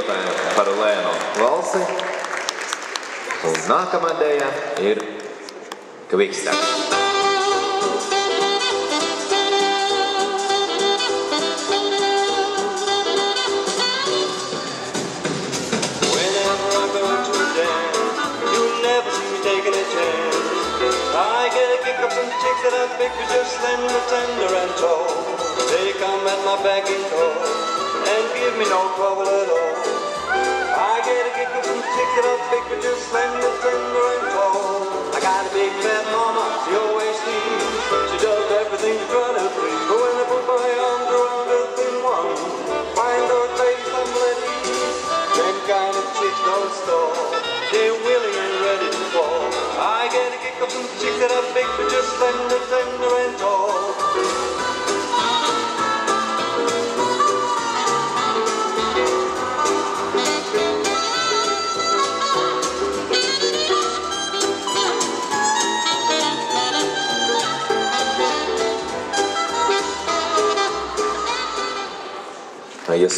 iedzīvotājiem par lēno valsi. Un nākamā dēļa ir Kvikstep. I get a kick up some chicks that I pick with just slender, tender and tall. They come at my back and call and give me no trouble at all. I get a kick up some chicks that I pick with just slender, tender and tall. I got a big fat mama, she always sneezes. She does everything to try to please, but when I put my arms around her thin one, find her face humble at ease. Them kind of chicks don't stall, they're willing and ready to fall. I get a kick up some chicks that are big but just slender, tender and tall. Ja